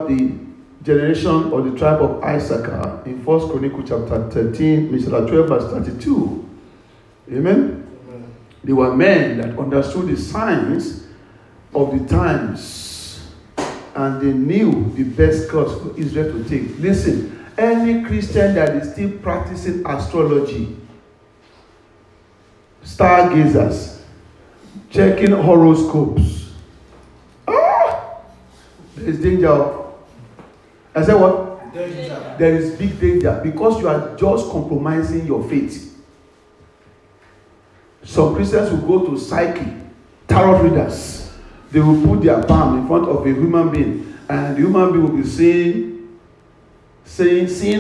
the generation or the tribe of Issachar in 1 Chronicles chapter 13, 12 verse 32. Amen? They were men that understood the signs of the times, and they knew the best course for Israel to take. Listen, any Christian that is still practicing astrology, stargazers, checking horoscopes, there is danger. I said what? Danger. There is big danger, because you are just compromising your faith. Some Christians will go to psyche, tarot readers. They will put their palm in front of a human being, and the human being will be seeing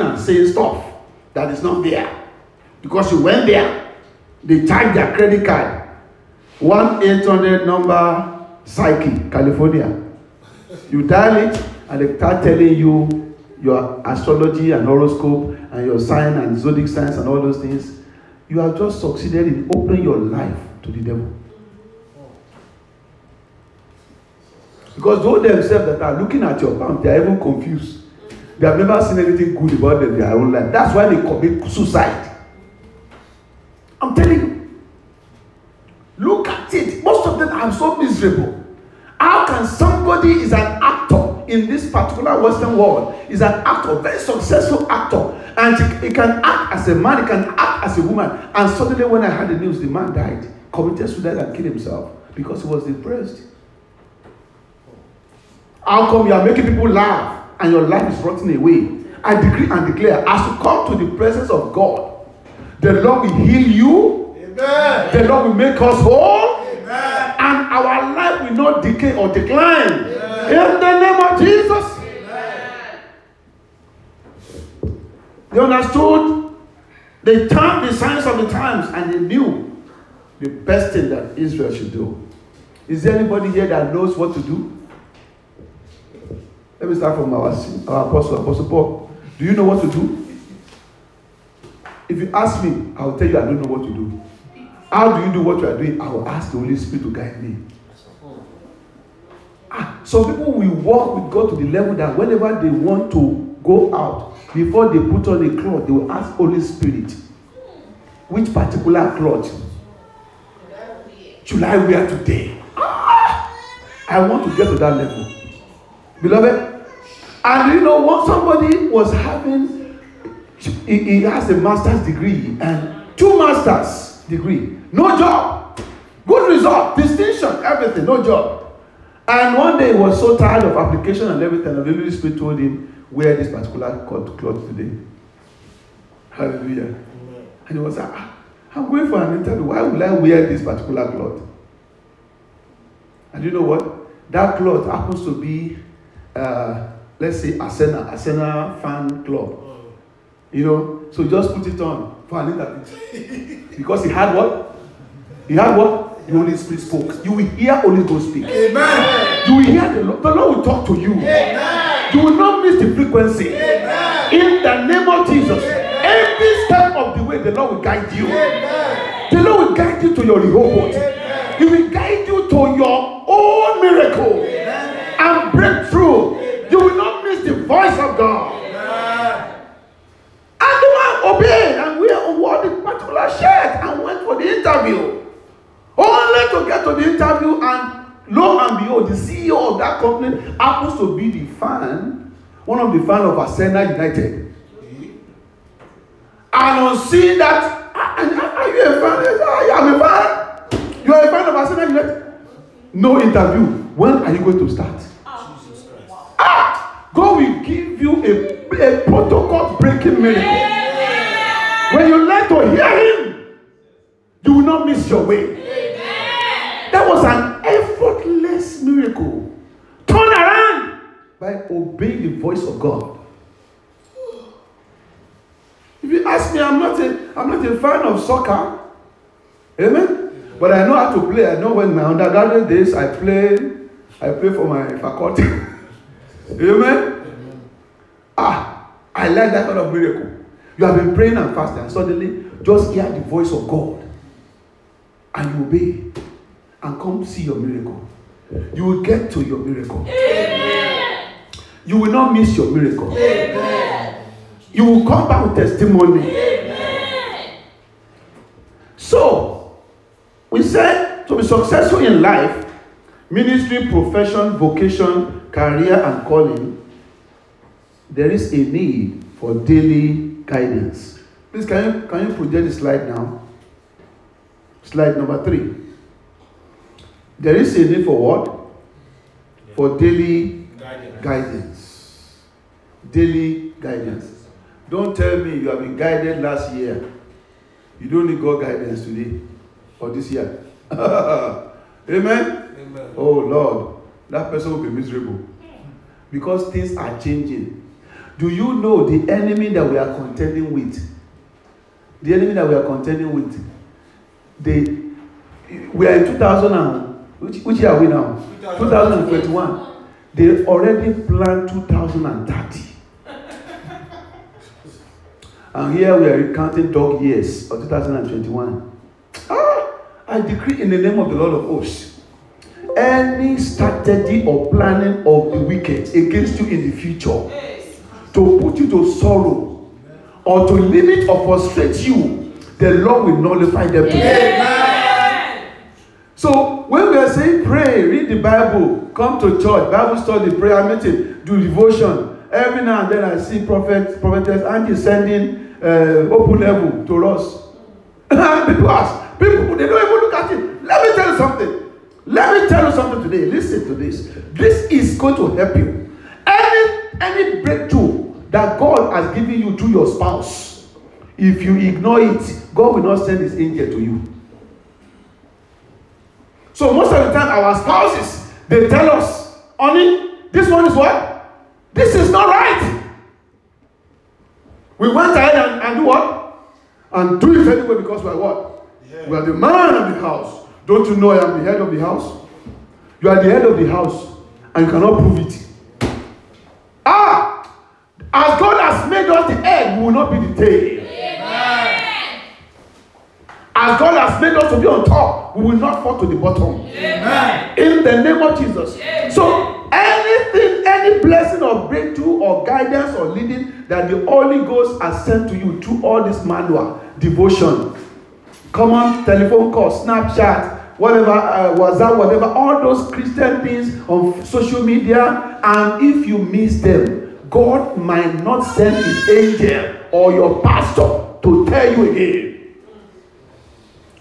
and saying stuff that is not there. Because you went there, they type their credit card, 1-800 number Psyche, California. You dial it, and they start telling you your astrology and horoscope and your sign and zodiac signs and all those things. You have just succeeded in opening your life to the devil. Because those themselves that are looking at your palm, they are even confused. They have never seen anything good about them in their own life. That's why they commit suicide. I'm telling you. Look at it. Most of them are so miserable. How can somebody is an actor in this particular Western world, is an actor, very successful actor, and he can act as a man, he can act as a woman, and suddenly when I heard the news, the man died, committed suicide and killed himself because he was depressed. How come you are making people laugh and your life is rotting away? I decree and declare, as you come to the presence of God, the Lord will heal you. Amen. The Lord will make us whole. Amen. And our life will not decay or decline. Amen. In the name of Jesus. Amen. They understood the signs of the times, and they knew the best thing that Israel should do. Is there anybody here that knows what to do? Let me start from our Apostle Paul. Do you know what to do? If you ask me, I will tell you I don't know what to do. How do you do what you are doing? I will ask the Holy Spirit to guide me. Some people will walk with God to the level that whenever they want to go out, before they put on a cloth, they will ask Holy Spirit, which particular cloth should I wear today? I want to get to that level. Beloved, and you know what, somebody was having, he has a master's degree and 2 master's degree, no job, good result, distinction, everything, no job. And one day he was so tired of application and everything, and the Holy Spirit told him, wear this particular cloth today. Hallelujah. Amen. And he was like, I'm going for an interview, why will I wear this particular cloth? And you know what? That cloth happens to be let's say Arsenal fan club. You know, so just put it on for an interview. Because he had what? He had what? The Holy Spirit spoke. You will hear Holy Ghost speak. Amen. You will hear the Lord. The Lord will talk to you. Amen. You will not miss the frequency. Amen. In the name of Jesus. Amen. Every step of the way, the Lord will guide you. Amen. The Lord will guide you to your Rehoboth. Amen. He will guide you to your own miracle. Amen. And breakthrough. Amen. You will not miss the voice of God. Amen. And the man obeyed and wore the particular shirt and went for the interview. Only to get to the interview, and lo and behold, the CEO of that company happens to be the fan, one of the fans of Arsenal United. And on seeing that, are you a fan? I am a fan. You are a fan of Arsenal United? No interview. When are you going to start? Jesus Christ. God will give you a protocol breaking miracle. When you learn to hear him, you will not miss your way. That was an effortless miracle. Turn around by obeying the voice of God. If you ask me, I'm not a fan of soccer. Amen. But I know how to play. I know when my undergraduate days I play for my faculty. Amen. I like that kind of miracle. You have been praying and fasting, and suddenly just hear the voice of God and you obey. And come see your miracle. You will get to your miracle. Amen. You will not miss your miracle. Amen. You will come back with testimony. Amen. So, we said to be successful in life, ministry, profession, vocation, career, and calling, there is a need for daily guidance. Please, can you project the slide now? Slide number 3. There is a need for what? For daily guidance. Daily guidance. Don't tell me you have been guided last year. You don't need God guidance today or this year. Amen? Amen? Oh Lord, that person will be miserable because things are changing. Do you know the enemy that we are contending with? The enemy that we are contending with. We are in 2000 and which year are we now? 2021. They already planned 2030. And here we are counting dog years of 2021. I decree in the name of the Lord of hosts, any strategy or planning of the wicked against you in the future to put you to sorrow or to limit or frustrate you, the Lord will nullify them today. Amen. So when we are saying pray, read the Bible, come to church, Bible study, prayer meeting, do devotion, every now and then I see prophetess Angie sending open level to us. People ask, people, they don't even look at it. Let me tell you something. Let me tell you something today. Listen to this. This is going to help you. Any breakthrough that God has given you to your spouse, if you ignore it, God will not send his angel to you. So most of the time, our spouses, they tell us, honey, this one is what? This is not right. We went ahead and do what? And do it anyway because we are what? Yeah. We are the man of the house. Don't you know I am the head of the house? You are the head of the house and you cannot prove it. As God has made us the head, we will not be the tail. Amen. As God has made us to be on top, we will not fall to the bottom. Amen. In the name of Jesus. Amen. So anything, any blessing or breakthrough or guidance or leading that the Holy Ghost has sent to you through all this manual, devotion, common telephone call, Snapchat, whatever, WhatsApp, whatever, all those Christian things on social media, and if you miss them, God might not send his angel or your pastor to tell you again.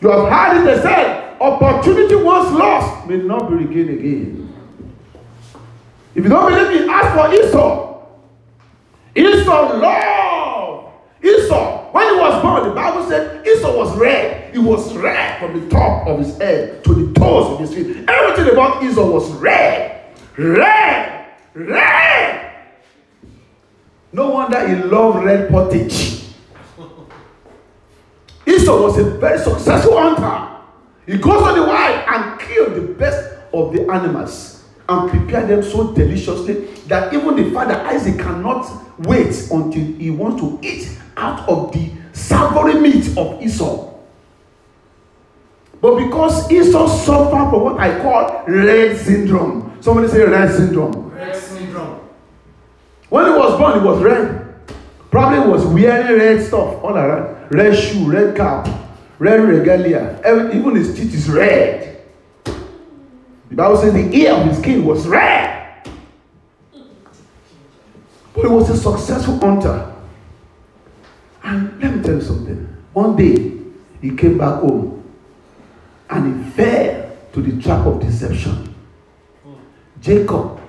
You have heard it, they said, opportunity once lost may not be regained again. If you don't believe me, ask for Esau. Esau loved. Esau, when he was born, the Bible said Esau was red. He was red from the top of his head to the toes of his feet. Everything about Esau was red. Red. Red. No wonder he loved red pottage. Esau was a very successful hunter. He goes on the wild and kills the best of the animals and prepare them so deliciously that even the father Isaac cannot wait until he wants to eat out of the savory meat of Esau. But because Esau suffered from what I call red syndrome. Somebody say red syndrome. Red syndrome. When he was born, he was red. Probably was wearing red stuff all around. Red shoe, red cap, red regalia. Even his teeth is red. The Bible says the ear of his skin was red. But he was a successful hunter. And let me tell you something. One day, he came back home and he fell to the trap of deception. Jacob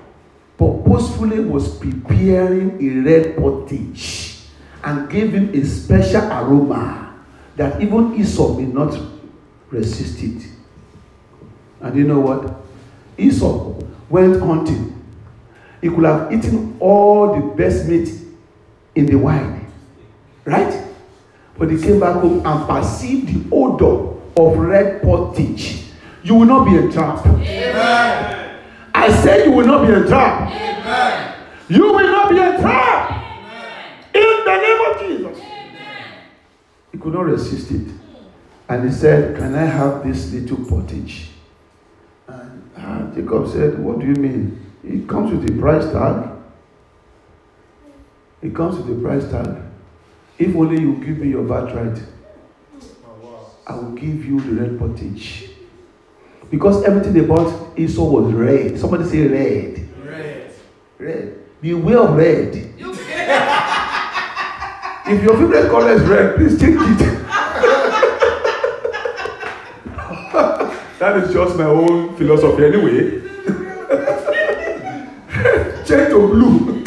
purposefully was preparing a red pottage and gave him a special aroma that even Esau may not resist it. And you know what? Esau went hunting. He could have eaten all the best meat in the wild. Right? But he came back home and perceived the odor of red pottage. You will not be entrapped. Amen. I said you will not be entrapped. Amen. You will not be entrapped. Amen. In the name of Jesus. Amen. He could not resist it. And he said, can I have this little pottage? And Jacob said, what do you mean? It comes with a price tag. It comes with a price tag. If only you give me your birthright, I will give you the red pottage. Because everything about Esau was red. Somebody say red. Red. Beware of red. If your favorite color is red, please change it. That is just my own philosophy anyway. Change to blue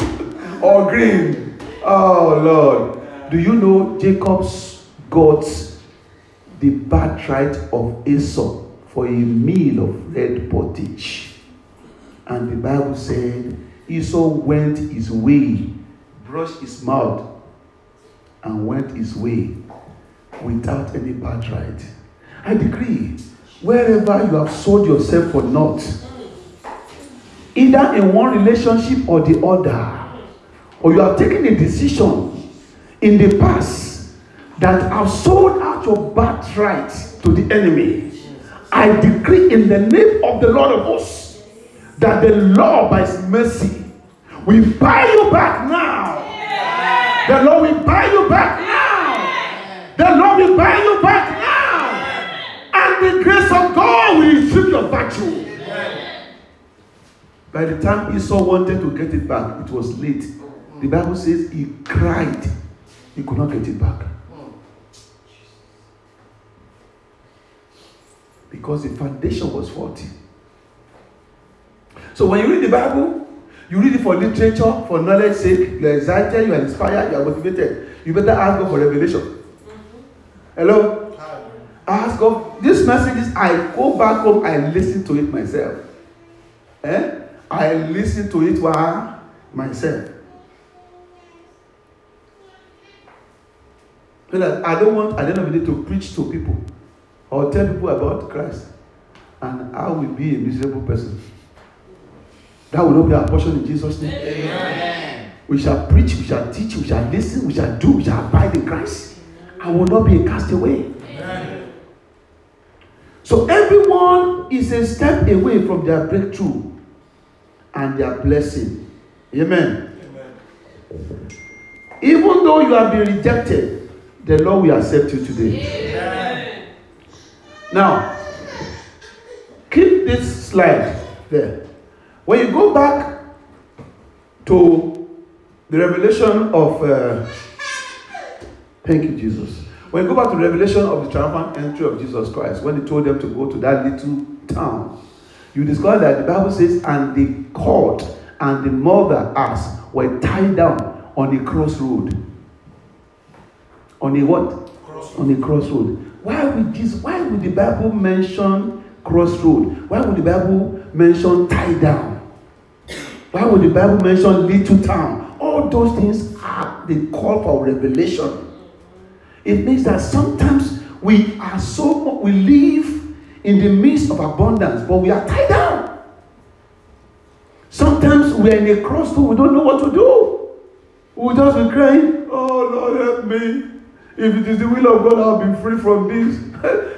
or green. Oh Lord. Do you know Jacob's got the birthright of Esau for a meal of red pottage? And the Bible said Esau went his way, brushed his mouth, and went his way without any birthright. I decree, wherever you have sold yourself for naught, either in one relationship or the other, or you have taken a decision in the past that have sold out your birthright to the enemy, I decree in the name of the Lord of hosts that the Lord by his mercy will buy you back now. The Lord will buy you back now. The Lord will buy you back now. And the grace of God will retrieve your virtue. By the time Esau wanted to get it back, it was late. The Bible says he cried. He could not get it back. Because the foundation was faulty. So when you read the Bible, you read it for literature, for knowledge sake, you are excited, you are inspired, you are motivated. You better ask God for revelation. Hello? Ask God. These messages, I go back home, I listen to it myself. I listen to it myself. I don't want, at the end of the day, to preach to people or tell people about Christ and I will be a miserable person. That will not be our portion in Jesus' name. Amen. We shall preach, we shall teach, we shall listen, we shall do, we shall abide in Christ. I will not be a castaway. Amen. So everyone is a step away from their breakthrough and their blessing. Amen. Amen. Even though you have been rejected, the Lord will accept you today. Amen. Now, keep this slide there. When you go back to the revelation of, thank you, Jesus. When you go back to the revelation of the triumphant entry of Jesus Christ, when he told them to go to that little town, you discover that the Bible says, and the colt and the mother ass were tied down on a crossroad. On a what? Crossroad. On a crossroad. Why would the Bible mention crossroad? Why would the Bible mention tie down? Why would the Bible mention little town? All those things are the call for revelation. It means that sometimes we live in the midst of abundance, but we are tied down. Sometimes we are in a crossroad, we don't know what to do. We just be crying, oh Lord, help me. If it is the will of God, I'll be free from this.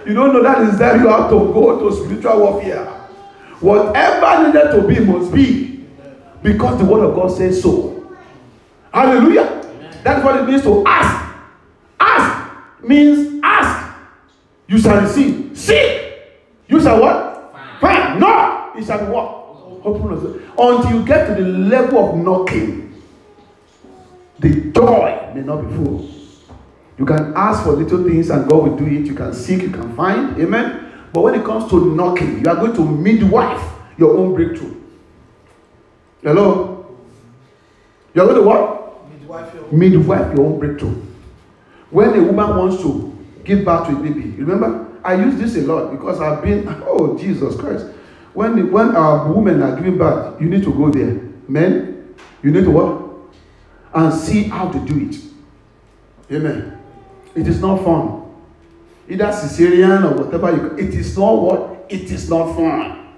You don't know that is that you have to go to spiritual warfare. Whatever needed to be must be. Because the word of God says so. Hallelujah. Amen. That's what it means to ask. Ask means ask. You shall receive. Seek. You shall what? Find. Knock. It shall be what? Open. Until you get to the level of knocking, the joy may not be full. You can ask for little things and God will do it. You can seek, you can find. Amen. But when it comes to knocking, you are going to midwife your own breakthrough. Hello? You are going to what? Midwife your own breakthrough. When a woman wants to give birth to a baby, remember, I use this a lot because I've been, oh Jesus Christ. When our women are giving birth, you need to go there. Men, you need to what? And see how to do it. Amen. It is not fun. Either cesarean or whatever it is not what? It is not fun.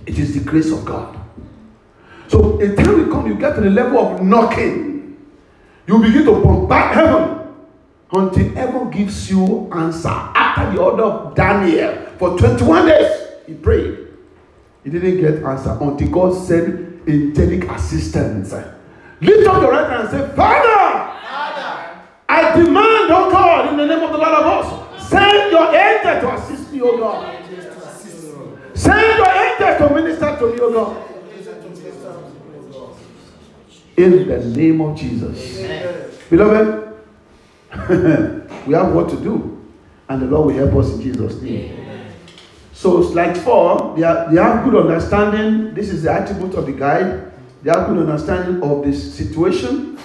It is the grace of God. So a time will come, you get to the level of knocking. You begin to bombard heaven until heaven gives you answer. After the order of Daniel, for 21 days, he prayed. He didn't get answer until God sent angelic assistance Lift up your right hand and say, Father, I demand, oh God, in the name of the Lord of hosts, send your angel to assist me, oh God. Send your angel to minister to me, oh God. In the name of Jesus. Amen. Beloved, we have what to do, and the Lord will help us in Jesus' name. Amen. So, slide 4, they have good understanding. This is the attribute of the guide. They have good understanding of this situation.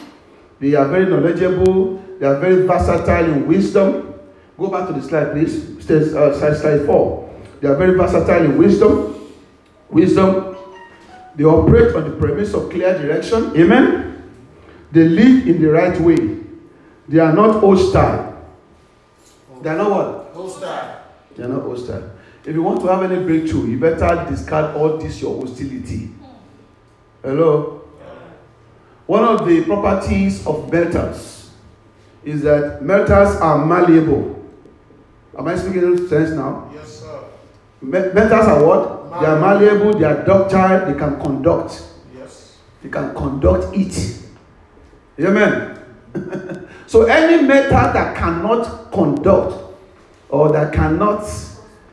They are very knowledgeable. They are very versatile in wisdom. Go back to the slide, please. Slide 4. They are very versatile in wisdom. They operate on the premise of clear direction. Amen. They live in the right way. They are not hostile. They are not what? Hostile. They are not hostile. If you want to have any breakthrough, you better discard all this your hostility. Hello? One of the properties of metals is that metals are malleable. Am I speaking in sense now? Yes, sir. Metals are what? Malleable. They are malleable, they are ductile, they can conduct. Yes. They can conduct it. Amen. So any metal that cannot conduct or that cannot,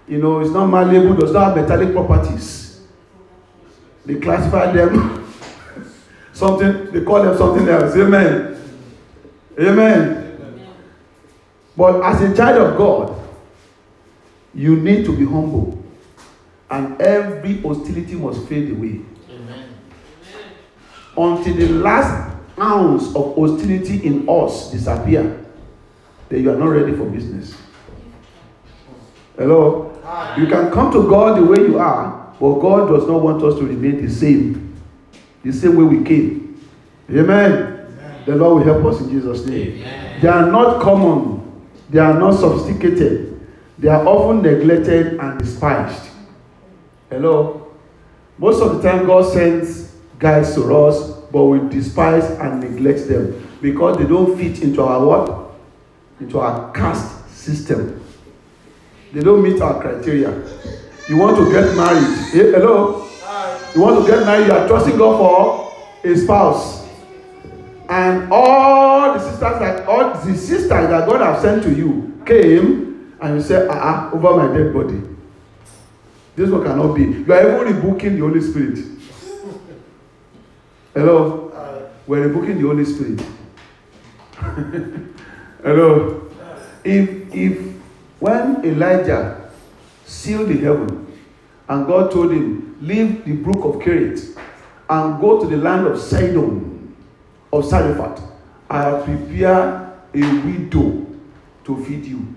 it's not malleable, does not have metallic properties. They classify them they call them something else. Amen. Amen. But as a child of God, you need to be humble. And every hostility must fade away. Amen. Until the last ounce of hostility in us disappear, then you are not ready for business. Hello? You can come to God the way you are, but God does not want us to remain the same way we came. Amen. The Lord will help us in Jesus' name. Amen. They are not common. They are not sophisticated. They are often neglected and despised. Hello? Most of the time God sends guys to us, but we despise and neglect them because they don't fit into our what? Into our caste system. They don't meet our criteria. You want to get married. Hello? You want to get married, you are trusting God for a spouse. And all the sisters that God has sent to you came and you say, over my dead body. This one cannot be. You are even rebooking the Holy Spirit. Hello? We're rebooking the Holy Spirit. Hello? If when Elijah sealed the heaven and God told him, leave the brook of Kerith and go to the land of Sidon, of Zarephath, I have prepared a widow to feed you.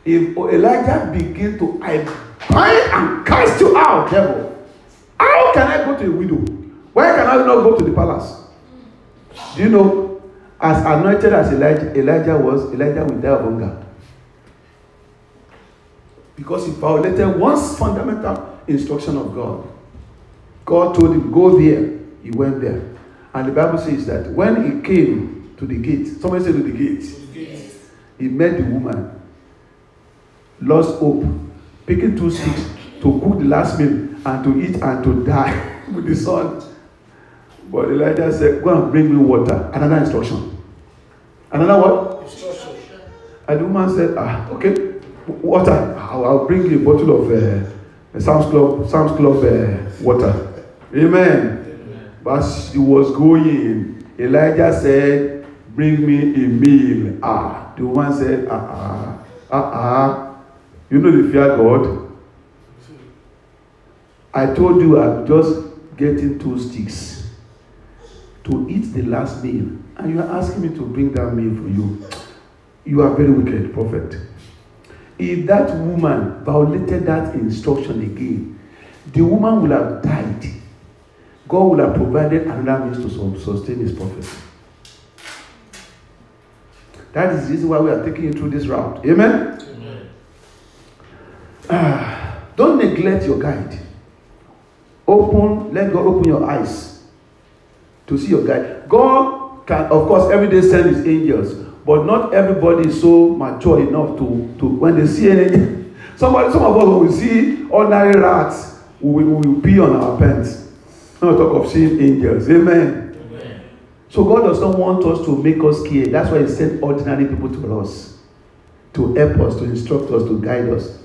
If Elijah begin to, I bind and cast you out, devil. How can I go to a widow? Why can I not go to the palace? Do you know, as anointed as Elijah was, Elijah will die of hunger. Because he violated one fundamental instruction of God. God told him, go there. He went there. And the Bible says that when he came to the gate, somebody said to the gate, he met the woman, lost hope, picking 2 sticks to cook the last meal and to eat and to die with the sun. But Elijah said, go and bring me water. Another instruction. Another what? Instruction. And the woman said, okay, water. I'll bring you a bottle of Sam's Club water. Amen. But as she was going, Elijah said, bring me a meal. The woman said, you know the fear God. I told you I'm just getting 2 sticks to eat the last meal. And you are asking me to bring that meal for you. You are very wicked, prophet. If that woman violated that instruction again, the woman will have died. God will have provided another means to sustain his prophet. That is the reason why we are taking you through this route. Amen? Amen. Don't neglect your guide. Let God open your eyes to see your guide. God can, of course, every day send his angels, but not everybody is so mature enough to when they see an angel. Some of us, when we see ordinary rats, we will pee on our pants. Not talk of seeing angels. Amen. Amen. So God does not want us to make us scared. That's why He sent ordinary people to us, to help us, to instruct us, to guide us,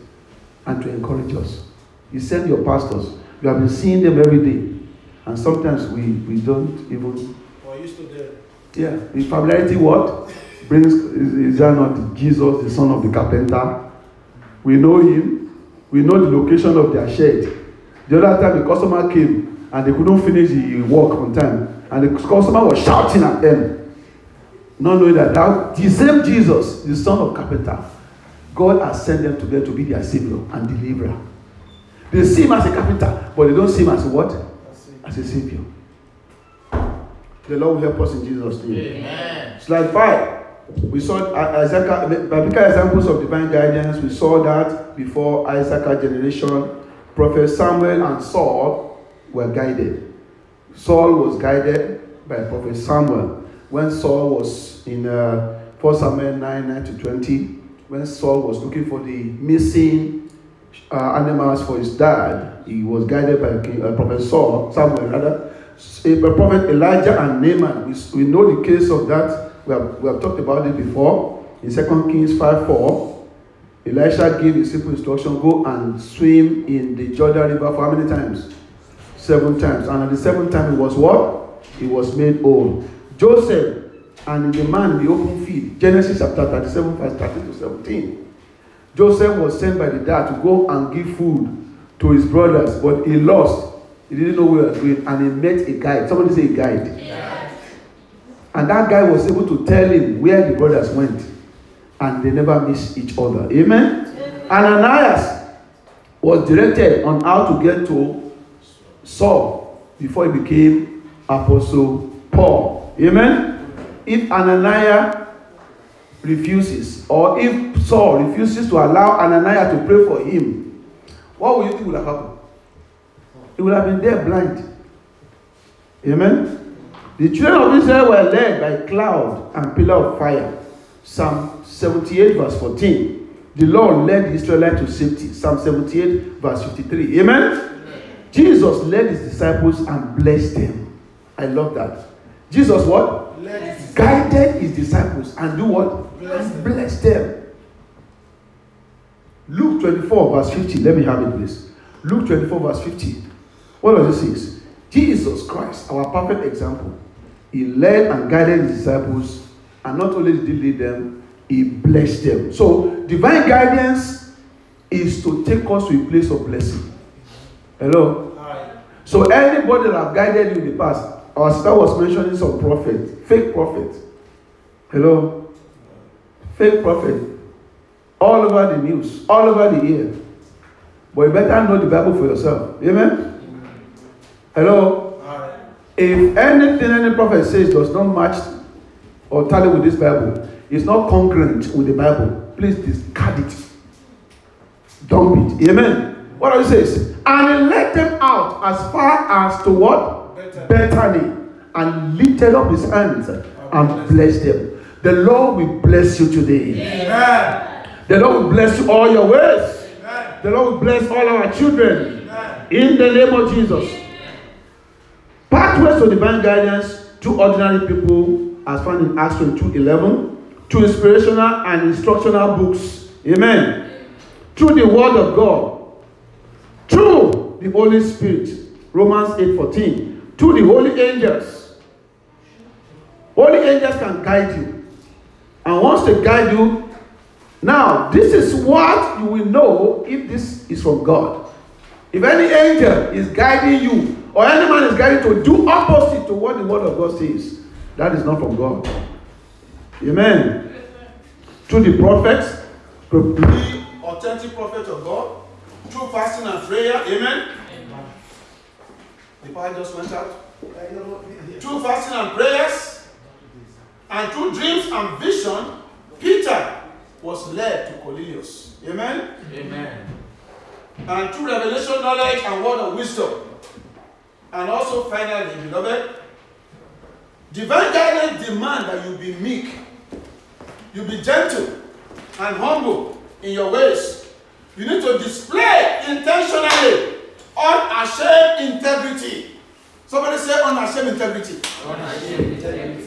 and to encourage us. He sent your pastors. You have been seeing them every day. And sometimes we don't even... Or used to them. Yeah. The familiarity what? Is that not Jesus, the son of the carpenter? We know him. We know the location of their shed. The other time the customer came and they couldn't finish the work on time. And the customer was shouting at them. Not knowing that the same Jesus, the son of carpenter, God has sent them together to be their savior and deliverer. They see him as a carpenter, but they don't see him as a what? As a savior. The Lord will help us in Jesus' name. Amen. Slide 5. We saw biblical examples of divine guidance. We saw that before Isaac generation, Prophet Samuel and Saul were guided. Saul was guided by Prophet Samuel. When Saul was in 1 Samuel 9:9-20, when Saul was looking for the missing animals for his dad, he was guided by Prophet Samuel rather. Prophet Elijah and Naaman, we know the case of that. We have talked about it before. In 2 Kings 5:4, Elisha gave a simple instruction: go and swim in the Jordan River for how many times? 7 times. And at the 7th time, it was what? He was made whole. Joseph and the man in the open field, Genesis chapter 37, verse 13-17. Joseph was sent by the dad to go and give food to his brothers, but he lost. He didn't know where he was going, and he met a guide. Somebody say a guide. Yeah. And that guy was able to tell him where the brothers went, and they never missed each other. Amen? Ananias was directed on how to get to Saul before he became Apostle Paul. Amen? If Ananias refuses, or if Saul refuses to allow Ananias to pray for him, what will you think would have happened? He would have been there blind. Amen? The children of Israel were led by cloud and pillar of fire. Psalm 78 verse 14. The Lord led the Israelites to safety. Psalm 78 verse 53. Amen? Jesus led his disciples and blessed them. I love that. Jesus what? Guided his disciples and do what? Bless them. Luke 24 verse 50. Let me have it please. Luke 24 verse 50. What does it say? Jesus Christ, our perfect example. He led and guided his disciples, and not only did he lead them, he blessed them. So divine guidance is to take us to a place of blessing. Hello? Hi. So anybody that have guided you in the past, our sister was mentioning some prophet, fake prophet. Hello? Fake prophet. All over the news, all over the year. But you better know the Bible for yourself. Amen? Hello? Hi. If anything any prophet says does not match or tally with this Bible, it's not congruent with the Bible, please discard it. Dump it. Amen? What does it say? And he led them out as far as to what? Bethany. And lifted up his hands and blessed them. The Lord will bless you today. Amen. The Lord will bless you all your ways. Amen. The Lord will bless all our children. Amen. In the name of Jesus. Pathways to divine guidance, 2 ordinary people, as found in Acts 22:11, 2 inspirational and instructional books. Amen. Through the word of God, through the Holy Spirit, Romans 8:14, through the holy angels. Holy angels can guide you. And once they guide you, now this is what you will know if this is from God. If any angel is guiding you, or any man is guiding to do opposite to what the word of God says, that is not from God. Amen. Through the prophets, the authentic prophet of God, through fasting and prayer. Amen. The power just went out. Through fasting and prayers, and through dreams and vision, Peter was led to Cornelius. Amen. Amen. And through revelation, knowledge, and word of wisdom. And also finally, beloved, divine guidance demands that you be meek, you be gentle and humble in your ways. You need to display intentionally unashamed integrity. Somebody say unashamed integrity. Unashamed integrity.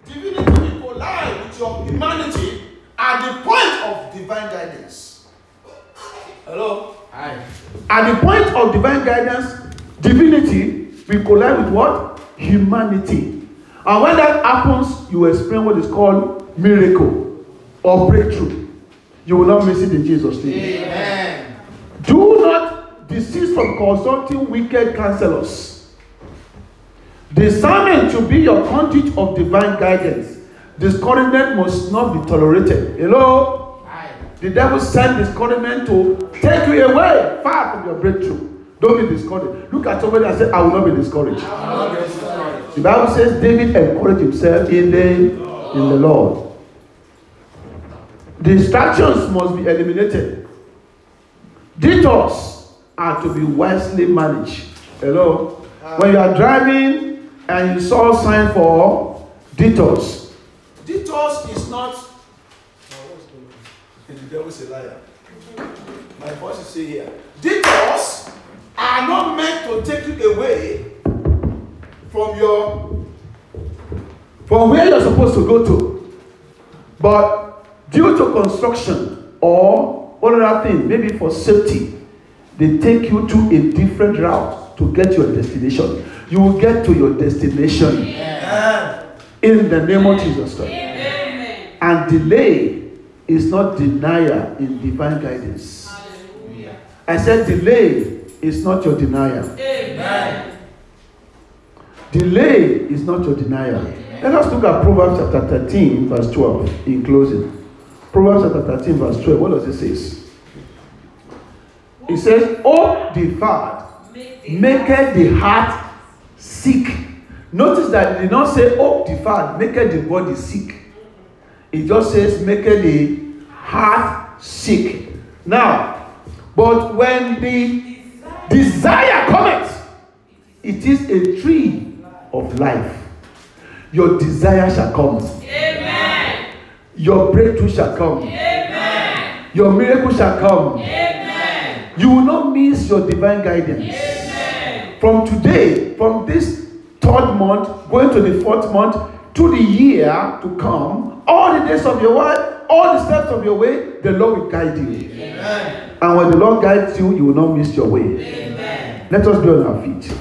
Divinity will collide with your humanity at the point of divine guidance. Hello? Hi. At the point of divine guidance, divinity will collide with what? Humanity. And when that happens, you will experience what is called miracle or breakthrough. You will not miss it in Jesus' name. Amen. Do not desist from consulting wicked counselors. Discernment should be your conduit of divine guidance. Discouragement must not be tolerated. Hello? Hi. The devil sent discouragement to take you away far from your breakthrough. Don't be discouraged. Look at somebody and say, I will not be discouraged. I will not be discouraged. The Bible says David encouraged himself in the Lord. Distractions must be eliminated. Detours are to be wisely managed. Hello? When you are driving and you saw a sign for detours. Detours is not. The devil is a liar. My voice is still here. Detours are not meant to take you away from where you're supposed to go to. But due to construction or one other thing, maybe for safety, they take you to a different route to get your destination. You will get to your destination. Amen. In the name of Jesus Christ. Amen. And delay is not denial in divine guidance. Hallelujah. I said delay is not your denial. Amen. Delay is not your denial. Let us look at Proverbs chapter 13, verse 12 in closing. Proverbs chapter 13, verse 12. What does it say? It says, hope deferred maketh the heart sick. Notice that it did not say hope deferred maketh the body sick. It just says maketh the heart sick. Now, but when the desire cometh, it is a tree of life. Your desire shall come. Amen. Your breakthrough shall come. Amen. Your miracle shall come. Amen. You will not miss your divine guidance. Amen. From today, from this third month, going to the fourth month, to the year to come, all the days of your life, all the steps of your way, the Lord will guide you. Amen. And when the Lord guides you, you will not miss your way. Amen. Let us be on our feet.